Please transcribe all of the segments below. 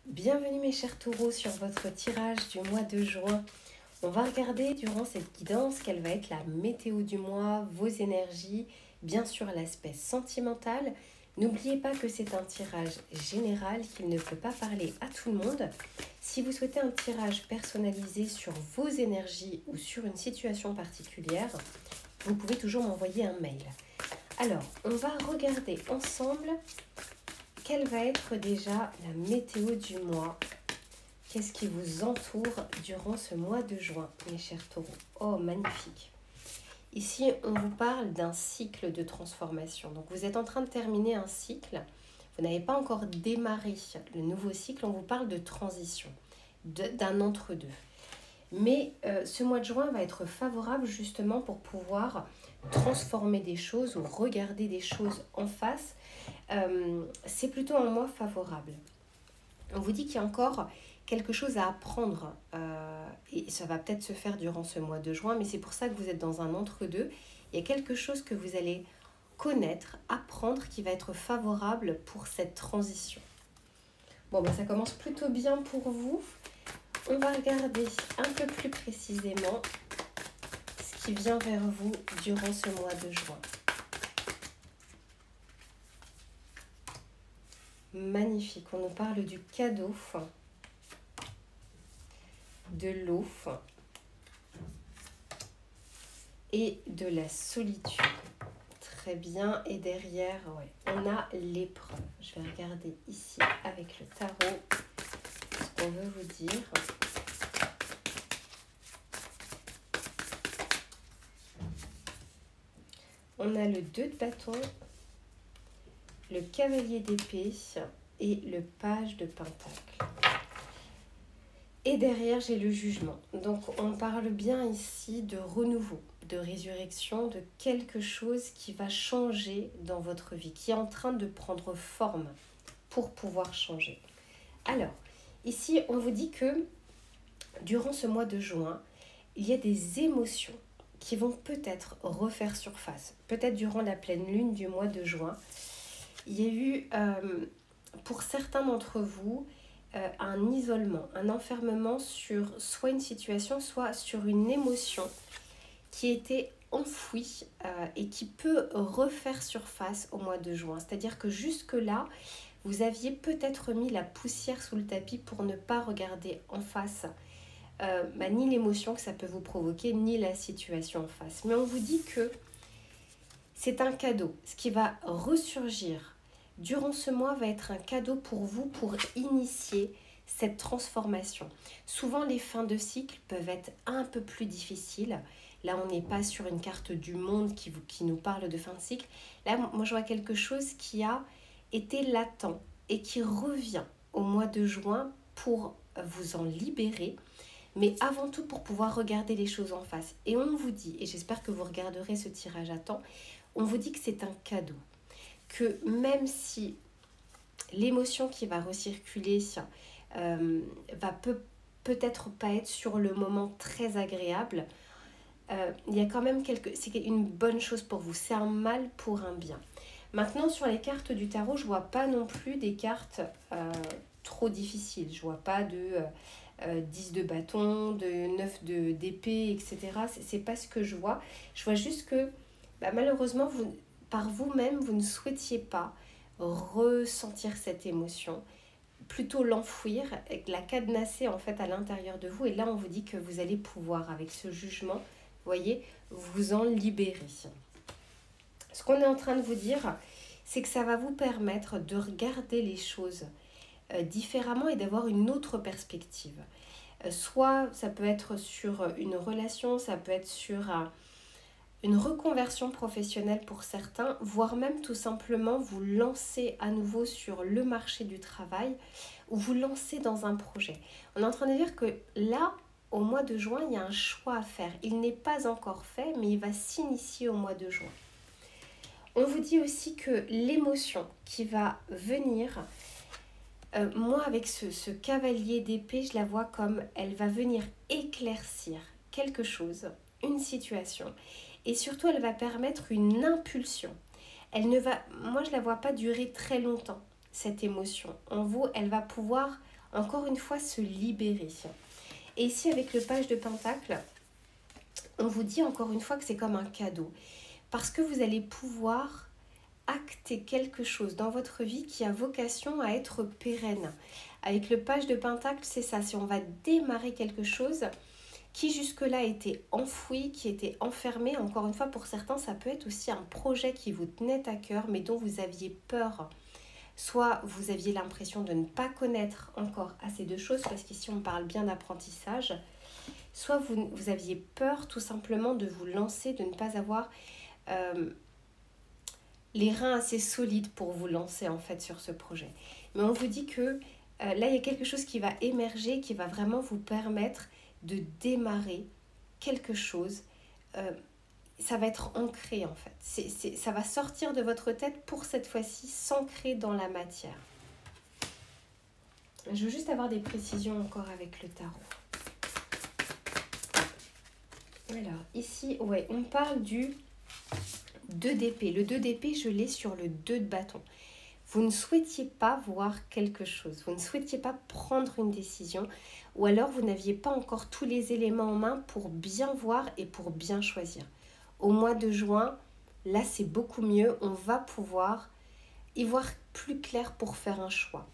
Bienvenue mes chers taureaux sur votre tirage du mois de juin. On va regarder durant cette guidance quelle va être la météo du mois, vos énergies, bien sûr l'aspect sentimental. N'oubliez pas que c'est un tirage général, qu'il ne peut pas parler à tout le monde. Si vous souhaitez un tirage personnalisé sur vos énergies ou sur une situation particulière, vous pouvez toujours m'envoyer un mail. Alors, on va regarder ensemble quelle va être déjà la météo du mois. Qu'est-ce qui vous entoure durant ce mois de juin, mes chers taureaux? Oh, magnifique! Ici, on vous parle d'un cycle de transformation. Donc, vous êtes en train de terminer un cycle. Vous n'avez pas encore démarré le nouveau cycle. On vous parle de transition, d'un entre-deux. Mais ce mois de juin va être favorable justement pour pouvoir transformer des choses ou regarder des choses en face. C'est plutôt un mois favorable. On vous dit qu'il y a encore quelque chose à apprendre et ça va peut-être se faire durant ce mois de juin, mais c'est pour ça que vous êtes dans un entre-deux. Il y a quelque chose que vous allez connaître, apprendre qui va être favorable pour cette transition. Bon, ça commence plutôt bien pour vous. On va regarder un peu plus précisément ce qui vient vers vous durant ce mois de juin. Magnifique, on nous parle du cadeau, de l'eau et de la solitude. Très bien, et derrière, on a l'épreuve. Je vais regarder ici avec le tarot ce qu'on veut vous dire. On a le 2 de bâton, le cavalier d'épée et le page de pentacle. Et derrière, j'ai le jugement. Donc, on parle bien ici de renouveau, de résurrection, de quelque chose qui va changer dans votre vie, qui est en train de prendre forme pour pouvoir changer. Alors, ici, on vous dit que durant ce mois de juin, il y a des émotions qui vont peut-être refaire surface. Peut-être durant la pleine lune du mois de juin, il y a eu, pour certains d'entre vous, un isolement, un enfermement sur soit une situation, soit sur une émotion qui était enfouie et qui peut refaire surface au mois de juin. C'est-à-dire que jusque-là, vous aviez peut-être mis la poussière sous le tapis pour ne pas regarder en face ni l'émotion que ça peut vous provoquer, ni la situation en face. Mais on vous dit que c'est un cadeau. Ce qui va ressurgir durant ce mois va être un cadeau pour vous pour initier cette transformation. Souvent, les fins de cycle peuvent être un peu plus difficiles. Là, on n'est pas sur une carte du monde qui nous parle de fin de cycle. Là, moi, je vois quelque chose qui a été latent et qui revient au mois de juin pour vous en libérer, mais avant tout pour pouvoir regarder les choses en face. Et on vous dit, et j'espère que vous regarderez ce tirage à temps, on vous dit que c'est un cadeau. Que même si l'émotion qui va recirculer va peut-être pas être sur le moment très agréable, il y a quand même c'est une bonne chose pour vous, c'est un mal pour un bien. Maintenant, sur les cartes du tarot, je vois pas non plus des cartes trop difficiles. Je vois pas de 10 de bâton, de 9 d'épée, etc. C'est pas ce que je vois. Je vois juste que malheureusement, par vous-même, vous ne souhaitiez pas ressentir cette émotion, plutôt l'enfouir, la cadenasser en fait à l'intérieur de vous. Et là, on vous dit que vous allez pouvoir, avec ce jugement, vous voyez, vous en libérer. Ce qu'on est en train de vous dire, c'est que ça va vous permettre de regarder les choses différemment et d'avoir une autre perspective. Soit ça peut être sur une relation, ça peut être sur une reconversion professionnelle pour certains, voire même tout simplement vous lancer à nouveau sur le marché du travail ou vous lancer dans un projet. On est en train de dire que là, au mois de juin, il y a un choix à faire. Il n'est pas encore fait, mais il va s'initier au mois de juin. On vous dit aussi que l'émotion qui va venir, moi avec ce cavalier d'épée, je la vois comme elle va venir éclaircir quelque chose, une situation. Et surtout, elle va permettre une impulsion. Moi, je ne la vois pas durer très longtemps, cette émotion. En vous, elle va pouvoir encore une fois, se libérer. Et ici, avec le page de Pentacle, on vous dit encore une fois que c'est comme un cadeau. Parce que vous allez pouvoir acter quelque chose dans votre vie qui a vocation à être pérenne. Avec le page de Pentacle, c'est ça. Si on va démarrer quelque chose qui jusque-là était enfoui, qui était enfermé. Encore une fois, pour certains, ça peut être aussi un projet qui vous tenait à cœur, mais dont vous aviez peur. Soit vous aviez l'impression de ne pas connaître encore assez de choses, parce qu'ici on parle bien d'apprentissage. Soit vous aviez peur tout simplement de vous lancer, de ne pas avoir les reins assez solides pour vous lancer en fait sur ce projet. Mais on vous dit que là, il y a quelque chose qui va émerger, qui va vraiment vous permettre de démarrer quelque chose. Ça va être ancré en fait. Ça va sortir de votre tête pour cette fois-ci s'ancrer dans la matière. Je veux juste avoir des précisions encore avec le tarot. Alors ici, ouais, on parle du 2 d'épée. Le 2 d'épée, je l'ai sur le 2 de bâton. Vous ne souhaitiez pas voir quelque chose, vous ne souhaitiez pas prendre une décision, ou alors vous n'aviez pas encore tous les éléments en main pour bien voir et pour bien choisir. Au mois de juin, là c'est beaucoup mieux, on va pouvoir y voir plus clair pour faire un choix.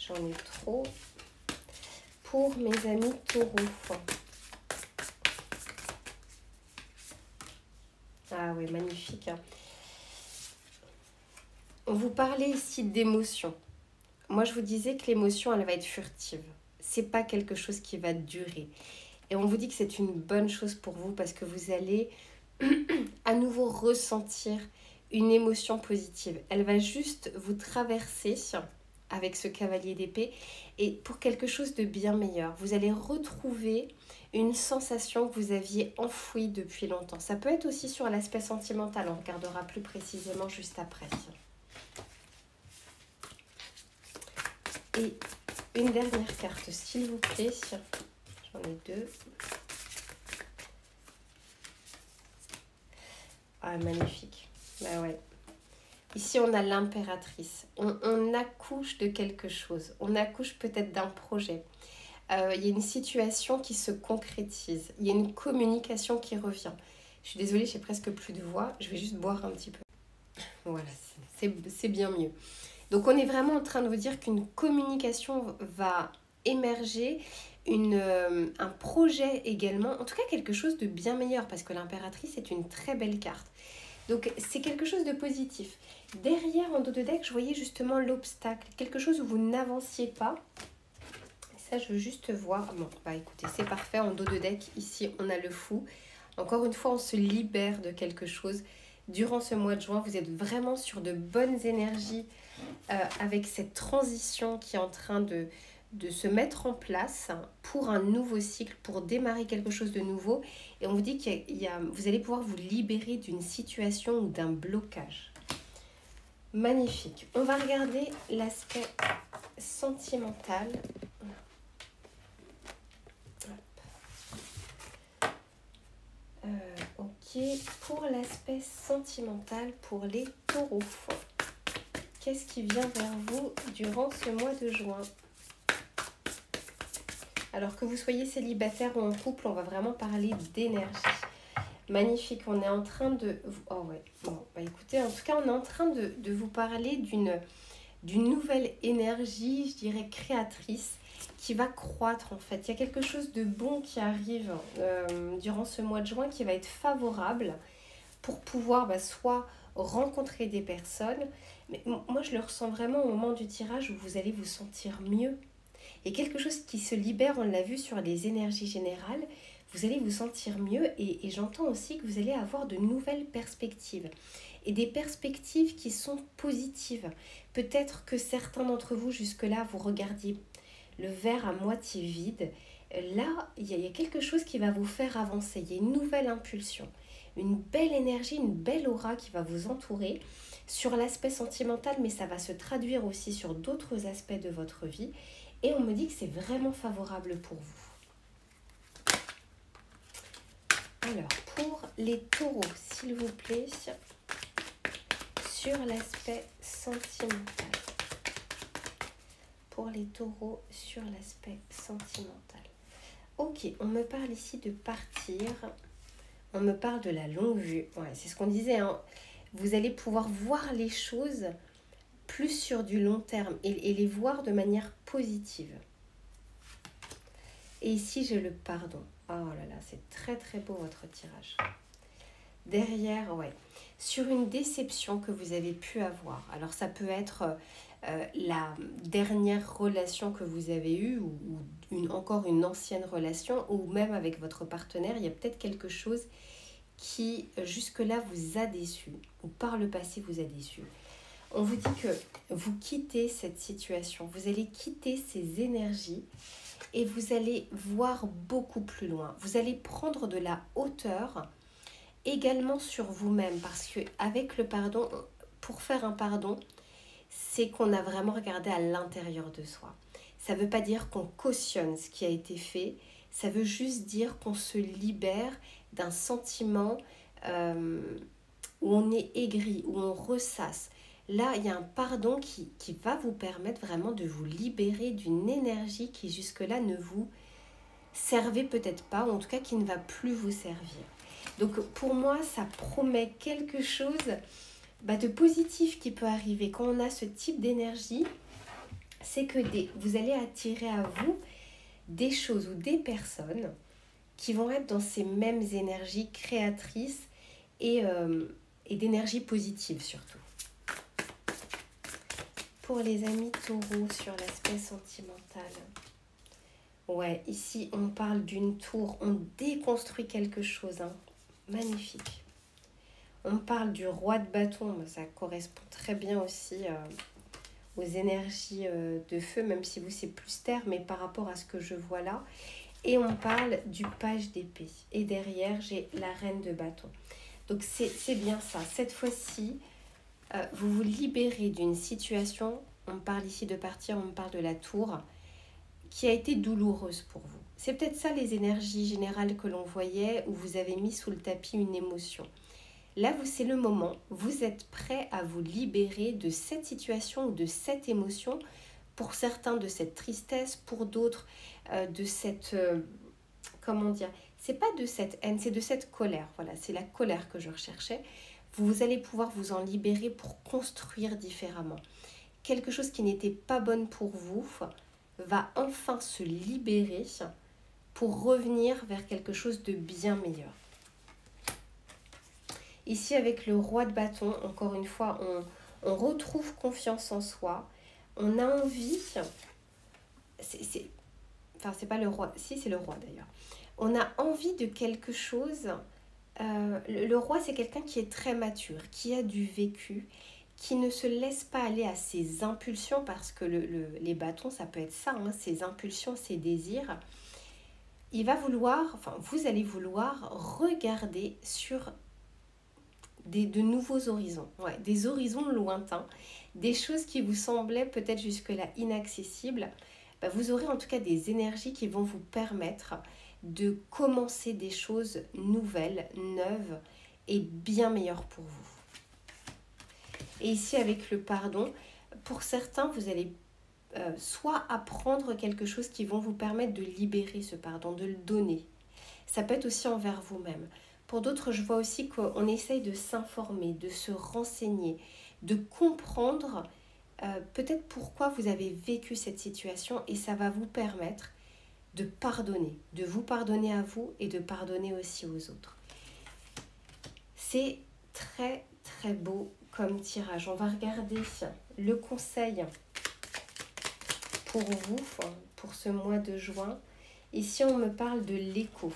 J'en ai trop pour mes amis taureaux. Ah oui, magnifique. On vous parlait ici d'émotion. Moi, je vous disais que l'émotion, elle va être furtive. C'est pas quelque chose qui va durer. Et on vous dit que c'est une bonne chose pour vous parce que vous allez à nouveau ressentir une émotion positive. Elle va juste vous traverser avec ce cavalier d'épée et pour quelque chose de bien meilleur. Vous allez retrouver une sensation que vous aviez enfouie depuis longtemps. Ça peut être aussi sur l'aspect sentimental, on regardera plus précisément juste après. Et une dernière carte, s'il vous plaît. J'en ai 2. Ah, magnifique. Bah ouais. Ici, on a l'impératrice. On accouche de quelque chose. On accouche peut-être d'un projet. Il y a une situation qui se concrétise. Il y a une communication qui revient. Je suis désolée, j'ai presque plus de voix. Je vais juste boire un petit peu. Voilà, c'est bien mieux. Donc, on est vraiment en train de vous dire qu'une communication va émerger, un projet également. En tout cas, quelque chose de bien meilleur parce que l'impératrice est une très belle carte. Donc, c'est quelque chose de positif. Derrière, en dos de deck, je voyais justement l'obstacle. Quelque chose où vous n'avanciez pas. Ça, je veux juste voir. Bon, bah écoutez, c'est parfait. En dos de deck, ici, on a le fou. Encore une fois, on se libère de quelque chose. Durant ce mois de juin, vous êtes vraiment sur de bonnes énergies avec cette transition qui est en train de se mettre en place pour un nouveau cycle, pour démarrer quelque chose de nouveau. Et on vous dit vous allez pouvoir vous libérer d'une situation ou d'un blocage. Magnifique. On va regarder l'aspect sentimental. Ok, pour l'aspect sentimental pour les taureaux. Qu'est-ce qui vient vers vous durant ce mois de juin? Alors que vous soyez célibataire ou en couple, on va vraiment parler d'énergie. Magnifique, on est en train de... Oh ouais, bon, bah écoutez, en tout cas, on est en train de vous parler d'une nouvelle énergie, je dirais créatrice, qui va croître en fait. Il y a quelque chose de bon qui arrive durant ce mois de juin qui va être favorable pour pouvoir soit rencontrer des personnes. Mais moi, je le ressens vraiment au moment du tirage où vous allez vous sentir mieux. Il y a quelque chose qui se libère, on l'a vu sur les énergies générales. Vous allez vous sentir mieux et j'entends aussi que vous allez avoir de nouvelles perspectives. Et des perspectives qui sont positives. Peut-être que certains d'entre vous, jusque-là, vous regardiez le verre à moitié vide. Là, il y a quelque chose qui va vous faire avancer. Il y a une nouvelle impulsion, une belle énergie, une belle aura qui va vous entourer sur l'aspect sentimental, mais ça va se traduire aussi sur d'autres aspects de votre vie. Et on me dit que c'est vraiment favorable pour vous. Alors, pour les taureaux, s'il vous plaît, sur l'aspect sentimental. Pour les taureaux, sur l'aspect sentimental. Ok, on me parle ici de partir. On me parle de la longue vue. Ouais, c'est ce qu'on disait, hein. Vous allez pouvoir voir les choses plus sur du long terme et les voir de manière positive. Et ici, j'ai le pardon. Oh là là, c'est très très beau votre tirage. Derrière, ouais, sur une déception que vous avez pu avoir. Alors, ça peut être la dernière relation que vous avez eue ou encore une ancienne relation ou même avec votre partenaire. Il y a peut-être quelque chose qui jusque-là vous a déçu ou par le passé vous a déçu. On vous dit que vous quittez cette situation, vous allez quitter ces énergies et vous allez voir beaucoup plus loin. Vous allez prendre de la hauteur également sur vous-même parce que avec le pardon, pour faire un pardon, c'est qu'on a vraiment regardé à l'intérieur de soi. Ça ne veut pas dire qu'on cautionne ce qui a été fait, ça veut juste dire qu'on se libère d'un sentiment où on est aigri, où on ressasse. Là, il y a un pardon qui va vous permettre vraiment de vous libérer d'une énergie qui jusque-là ne vous servait peut-être pas, ou en tout cas qui ne va plus vous servir. Donc pour moi, ça promet quelque chose de positif qui peut arriver. Quand on a ce type d'énergie, c'est que vous allez attirer à vous des choses ou des personnes qui vont être dans ces mêmes énergies créatrices et d'énergie positive surtout. Pour les amis taureaux sur l'aspect sentimental. Ouais, ici on parle d'une tour, on déconstruit quelque chose, hein. Magnifique. On parle du roi de bâton, ça correspond très bien aussi aux énergies de feu, même si vous c'est plus terre, mais par rapport à ce que je vois là. Et on parle du page d'épée. Et derrière, j'ai la reine de bâton. Donc c'est bien ça. Cette fois-ci, vous vous libérez d'une situation, on parle ici de partir, on parle de la tour, qui a été douloureuse pour vous. C'est peut-être ça les énergies générales que l'on voyait, où vous avez mis sous le tapis une émotion. Là, c'est le moment, vous êtes prêt à vous libérer de cette situation ou de cette émotion, pour certains de cette tristesse, pour d'autres de cette... comment dire, c'est pas de cette haine, c'est de cette colère. Voilà, c'est la colère que je recherchais. Vous allez pouvoir vous en libérer pour construire différemment. Quelque chose qui n'était pas bonne pour vous va enfin se libérer pour revenir vers quelque chose de bien meilleur. Ici, avec le roi de bâton, encore une fois, on retrouve confiance en soi. On a envie... Enfin, c'est pas le roi. Si, c'est le roi d'ailleurs. On a envie de quelque chose. Le roi, c'est quelqu'un qui est très mature, qui a du vécu, qui ne se laisse pas aller à ses impulsions, parce que les bâtons, ça peut être ça, hein, ses impulsions, ses désirs. Il va vouloir, enfin, vous allez vouloir regarder sur de nouveaux horizons, ouais, des horizons lointains, des choses qui vous semblaient peut-être jusque-là inaccessibles. Vous aurez en tout cas des énergies qui vont vous permettre de commencer des choses nouvelles, neuves et bien meilleures pour vous. Et ici, avec le pardon, pour certains, vous allez soit apprendre quelque chose qui vont vous permettre de libérer ce pardon, de le donner. Ça peut être aussi envers vous-même. Pour d'autres, je vois aussi qu'on essaye de s'informer, de se renseigner, de comprendre peut-être pourquoi vous avez vécu cette situation, et ça va vous permettre de pardonner, de vous pardonner à vous et de pardonner aussi aux autres. C'est très très beau comme tirage. On va regarder le conseil pour vous, pour ce mois de juin. Ici, on me parle de l'écho.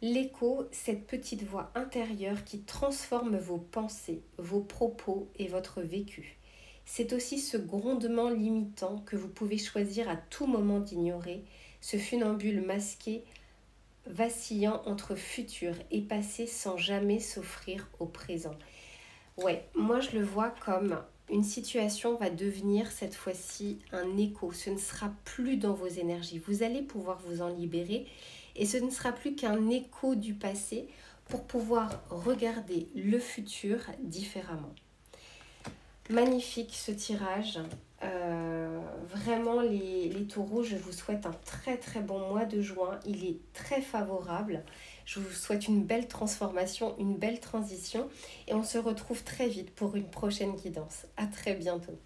L'écho, cette petite voix intérieure qui transforme vos pensées, vos propos et votre vécu. C'est aussi ce grondement limitant que vous pouvez choisir à tout moment d'ignorer, ce funambule masqué, vacillant entre futur et passé sans jamais s'offrir au présent. Ouais, moi je le vois comme une situation va devenir cette fois-ci un écho. Ce ne sera plus dans vos énergies. Vous allez pouvoir vous en libérer et ce ne sera plus qu'un écho du passé pour pouvoir regarder le futur différemment. Magnifique ce tirage. Vraiment les taureaux, je vous souhaite un très très bon mois de juin. Il est très favorable. Je vous souhaite une belle transformation, une belle transition. Et on se retrouve très vite pour une prochaine guidance. À très bientôt.